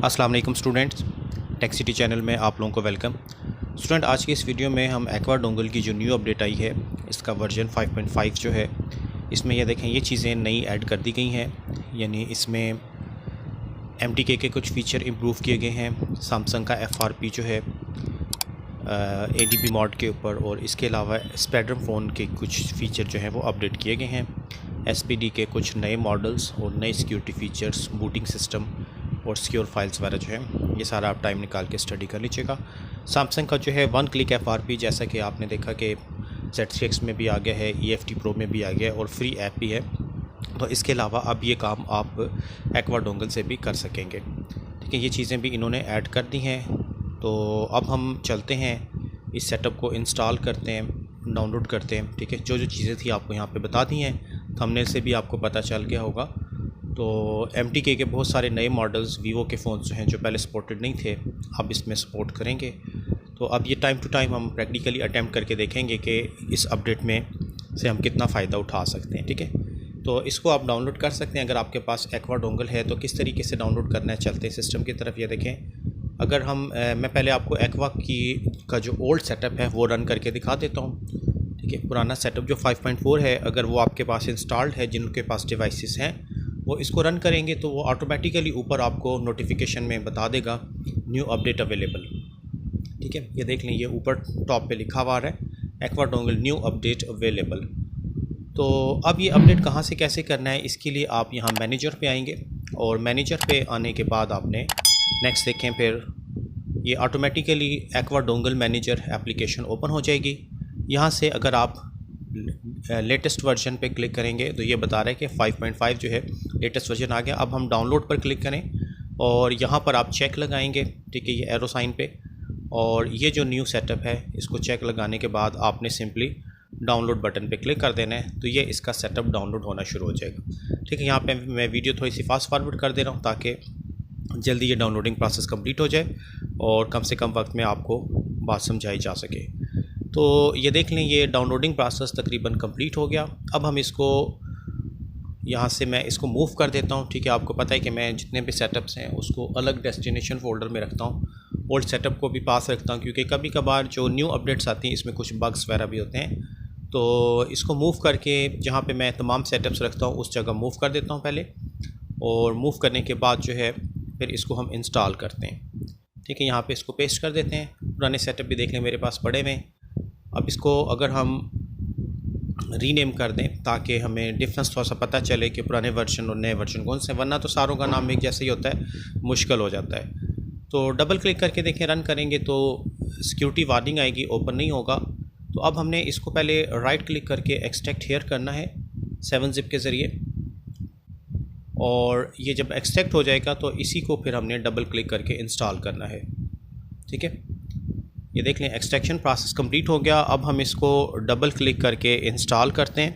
अस्सलाम वालेकुम students, tech city channel में आप लोगों को वेलकम। स्टूडेंट, आज की इस वीडियो में हम एक्वा डोंगल की जो न्यू अपडेट आई है, इसका वर्जन 5.5 जो है, इसमें ये देखें ये चीज़ें नई ऐड कर दी गई हैं। यानी इसमें MTK के कुछ फ़ीचर इम्प्रूव किए गए हैं, सैमसंग का FRP जो है ADB मॉड के ऊपर, और इसके अलावा स्पेक्ट्रम फ़ोन के कुछ फ़ीचर जो हैं वो अपडेट किए गए हैं। SPD के कुछ नए मॉडल्स और नए सिक्योरिटी फ़ीचर्स, बूटिंग सिस्टम और सिक्योर फाइल्स वगैरह जो है, ये सारा आप टाइम निकाल के स्टडी कर लीजिएगा। सैमसंग का जो है 1 क्लिक FRP, जैसा कि आपने देखा कि Z6 में भी आ गया है, EFT Pro में भी आ गया है और फ्री ऐप भी है। तो इसके अलावा अब ये काम आप एक्वा डोंगल से भी कर सकेंगे। ठीक है, ये चीज़ें भी इन्होंने ऐड कर दी हैं। तो अब हम चलते हैं, इस सेटअप को इंस्टॉल करते हैं, डाउनलोड करते हैं। ठीक है, जो जो चीज़ें थी आपको यहाँ पे बता दी हैं, थंबनेल से भी आपको पता चल गया होगा। तो MTK के बहुत सारे नए मॉडल्स, वीवो के फ़ोन्स जो हैं जो पहले सपोर्टेड नहीं थे, अब इसमें सपोर्ट करेंगे। तो अब ये टाइम टू टाइम हम प्रैक्टिकली अटैम्प्ट करके देखेंगे कि इस अपडेट में से हम कितना फ़ायदा उठा सकते हैं। ठीक है, तो इसको आप डाउनलोड कर सकते हैं। अगर आपके पास एक्वा डोंगल है तो किस तरीके से डाउनलोड करना है, चलते हैं सिस्टम की तरफ। ये देखें, अगर हम मैं पहले आपको एक्वा का जो ओल्ड सेटअप है वो रन करके दिखा देता हूँ। ठीक है, पुराना सेटअप जो 5.4 है, अगर वो आपके पास इंस्टॉल्ड है, जिनके पास डिवाइसेस हैं, वो इसको रन करेंगे तो वो ऑटोमेटिकली ऊपर आपको नोटिफिकेशन में बता देगा न्यू अपडेट अवेलेबल। ठीक है, ये देख लें, ये ऊपर टॉप पे लिखा हुआ है aqua dongle new update available. तो अब ये अपडेट कहाँ से कैसे करना है, इसके लिए आप यहाँ मैनेजर पे आएंगे, और मैनेजर पे आने के बाद आपने नेक्स्ट देखें, फिर ये automatically aqua dongle manager application open हो जाएगी। यहाँ से अगर आप लेटेस्ट वर्जन पे क्लिक करेंगे तो ये बता रहा है कि 5.5 जो है लेटेस्ट वर्जन आ गया। अब हम डाउनलोड पर क्लिक करें और यहाँ पर आप चेक लगाएंगे। ठीक है, ये एरो साइन पे, और ये जो न्यू सेटअप है इसको चेक लगाने के बाद आपने सिंपली डाउनलोड बटन पे क्लिक कर देना है, तो ये इसका सेटअप डाउनलोड होना शुरू हो जाएगा। ठीक है, यहाँ पे मैं वीडियो थोड़ी सी फास्ट फॉरवर्ड कर दे रहा हूँ ताकि जल्दी ये डाउनलोडिंग प्रोसेस कंप्लीट हो जाए और कम से कम वक्त में आपको बात समझाई जा सके। तो ये देख लें, ये डाउनलोडिंग प्रोसेस तकरीबन कंप्लीट हो गया। अब हम इसको यहाँ से मैं इसको मूव कर देता हूँ। ठीक है, आपको पता है कि मैं जितने भी सेटअप्स हैं उसको अलग डेस्टिनेशन फ़ोल्डर में रखता हूँ, ओल्ड सेटअप को भी पास रखता हूँ, क्योंकि कभी कभार जो न्यू अपडेट्स आती हैं इसमें कुछ बग्स वगैरह भी होते हैं। तो इसको मूव करके जहाँ पे मैं तमाम सेटअप्स रखता हूँ उस जगह मूव कर देता हूँ पहले, और मूव करने के बाद जो है फिर इसको हम इंस्टॉल करते हैं। ठीक है, यहाँ पे इसको पेस्ट कर देते हैं। पुराने सेटअप भी देख लें मेरे पास पड़े हुए। अब इसको अगर हम रीनेम कर दें ताकि हमें डिफरेंस थोड़ा सा पता चले कि पुराने वर्जन और नए वर्जन कौन से, वरना तो सारों का नाम एक जैसे ही होता है, मुश्किल हो जाता है। तो डबल क्लिक करके देखें, रन करेंगे तो सिक्योरिटी वार्निंग आएगी, ओपन नहीं होगा। तो अब हमने इसको पहले राइट क्लिक करके एक्सट्रैक्ट हेयर करना है 7-zip के ज़रिए, और ये जब एक्सट्रैक्ट हो जाएगा तो इसी को फिर हमने डबल क्लिक करके इंस्टॉल करना है। ठीक है, ये देख लें, एक्सट्रैक्शन प्रोसेस कंप्लीट हो गया। अब हम इसको डबल क्लिक करके इंस्टॉल करते हैं।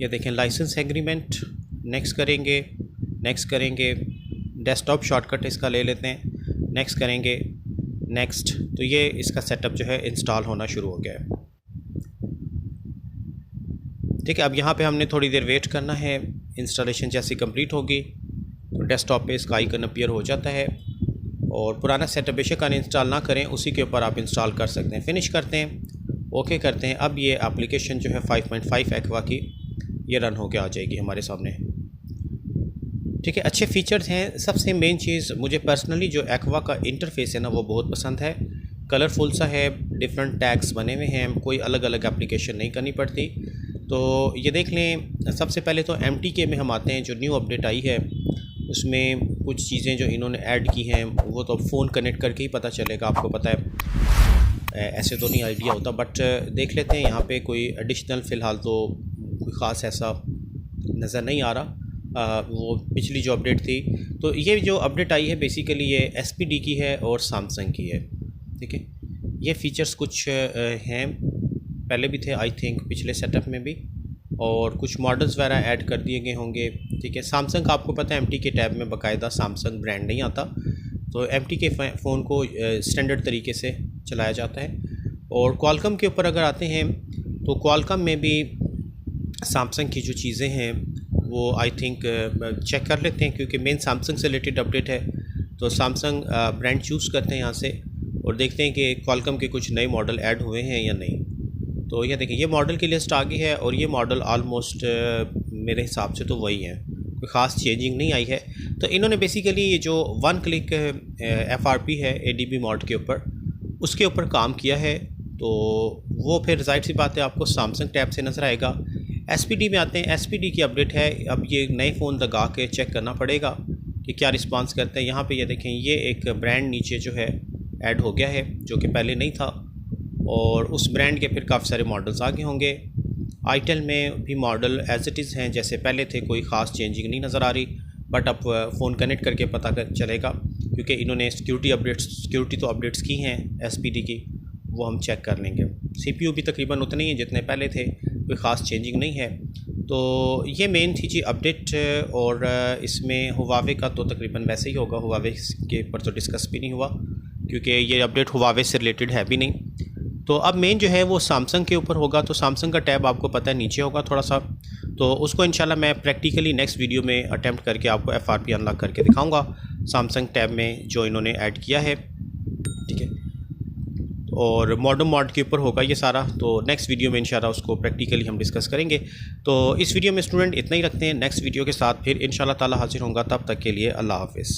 ये देखें, लाइसेंस एग्रीमेंट, नेक्स्ट करेंगे, नेक्स्ट करेंगे, डेस्कटॉप शॉर्टकट इसका ले लेते हैं, नेक्स्ट करेंगे, नेक्स्ट। तो ये इसका सेटअप जो है इंस्टॉल होना शुरू हो गया है। ठीक है, अब यहाँ पे हमने थोड़ी देर वेट करना है। इंस्टॉलेशन जैसी कंप्लीट होगी तो डेस्कटॉप पे इसका आइकन अपीयर हो जाता है, और पुराना सेटअप बेशक अनइंस्टॉल ना करें, उसी के ऊपर आप इंस्टॉल कर सकते हैं। फिनिश करते हैं, ओके करते हैं। अब ये एप्लीकेशन जो है 5.5 एक्वा की, ये रन होकर आ जाएगी हमारे सामने। ठीक है, अच्छे फीचर्स हैं। सबसे मेन चीज़ मुझे पर्सनली जो एक्वा का इंटरफेस है ना वो बहुत पसंद है। कलरफुल सा है, डिफरेंट टैग्स बने हुए हैं, कोई अलग अलग एप्लीकेशन नहीं करनी पड़ती। तो ये देख लें, सबसे पहले तो MTK में हम आते हैं। जो न्यू अपडेट आई है उसमें कुछ चीज़ें जो इन्होंने ऐड की हैं वो तो फ़ोन कनेक्ट करके ही पता चलेगा, आपको पता है, ऐसे तो नहीं आइडिया होता। बट देख लेते हैं, यहाँ पे कोई एडिशनल फ़िलहाल तो कोई ख़ास ऐसा नज़र नहीं आ रहा। वो पिछली जो अपडेट थी, तो ये जो अपडेट आई है बेसिकली ये SPD की है और सैमसंग की है। ठीक है, ये फ़ीचर्स कुछ हैं, पहले भी थे आई थिंक पिछले सेटअप में भी, और कुछ मॉडल्स वगैरह ऐड कर दिए गए होंगे। ठीक है, सैमसंग का आपको पता है MTK टैब में बाकायदा सैमसंग ब्रांड नहीं आता, तो MTK फ़ोन को स्टैंडर्ड तरीके से चलाया जाता है। और क्वालकॉम के ऊपर अगर आते हैं तो क्वालकॉम में भी सैमसंग की जो चीज़ें हैं वो आई थिंक चेक कर लेते हैं, क्योंकि मेन सैमसंग से रिलेटेड अपडेट है। तो सैमसंग ब्रांड चूज़ करते हैं यहाँ से और देखते हैं कि क्वालकॉम के कुछ नए मॉडल ऐड हुए हैं या नहीं। तो ये देखिए, ये मॉडल की लिस्ट आ गई है और ये मॉडल आलमोस्ट मेरे हिसाब से तो वही है, कोई ख़ास चेंजिंग नहीं आई है। तो इन्होंने बेसिकली ये जो 1 क्लिक FRP है ADB मॉड के ऊपर, उसके ऊपर काम किया है। तो वो फिर जाहिर सी बात है आपको सैमसंग टैब से नज़र आएगा। SPD में आते हैं, SPD की अपडेट है। अब ये नए फ़ोन लगा के चेक करना पड़ेगा कि क्या रिस्पांस करते हैं। यहाँ पे ये देखें, ये एक ब्रांड नीचे जो है ऐड हो गया है, जो कि पहले नहीं था, और उस ब्रांड के फिर काफ़ी सारे मॉडल्स आगे होंगे। आईटेल में भी मॉडल एज इट इज़ हैं जैसे पहले थे, कोई ख़ास चेंजिंग नहीं नज़र आ रही। बट अब फ़ोन कनेक्ट करके पता चलेगा, क्योंकि इन्होंने सिक्योरिटी तो अपडेट्स की हैं SPD की, वो हम चेक कर लेंगे। CPU भी तकरीबन उतने ही हैं जितने पहले थे, कोई ख़ास चेंजिंग नहीं है। तो ये मेन थी जी अपडेट। और इसमें हुवावे का तो तकरीबन वैसे ही होगा, हुवावे के ऊपर तो डिस्कस भी नहीं हुआ, क्योंकि ये अपडेट हुवावे से रिलेटेड है भी नहीं। तो अब मेन जो है वो सैमसंग के ऊपर होगा। तो सैमसंग का टैब आपको पता है नीचे होगा थोड़ा सा, तो उसको इंशाल्लाह मैं प्रैक्टिकली नेक्स्ट वीडियो में अटेम्प्ट करके आपको FRP अनलॉक करके दिखाऊंगा सैमसंग टैब में जो इन्होंने ऐड किया है, ठीक है। और मॉडर्न मॉड के ऊपर होगा ये सारा। तो नेक्स्ट वीडियो में इंशाल्लाह उसको प्रैक्टिकली हम डिस्कस करेंगे। तो इस वीडियो में स्टूडेंट इतना ही रखते हैं, नेक्स्ट वीडियो के साथ फिर इंशाल्लाह ताला हाजिर होंगे। तब तक के लिए अल्लाह हाफिज़।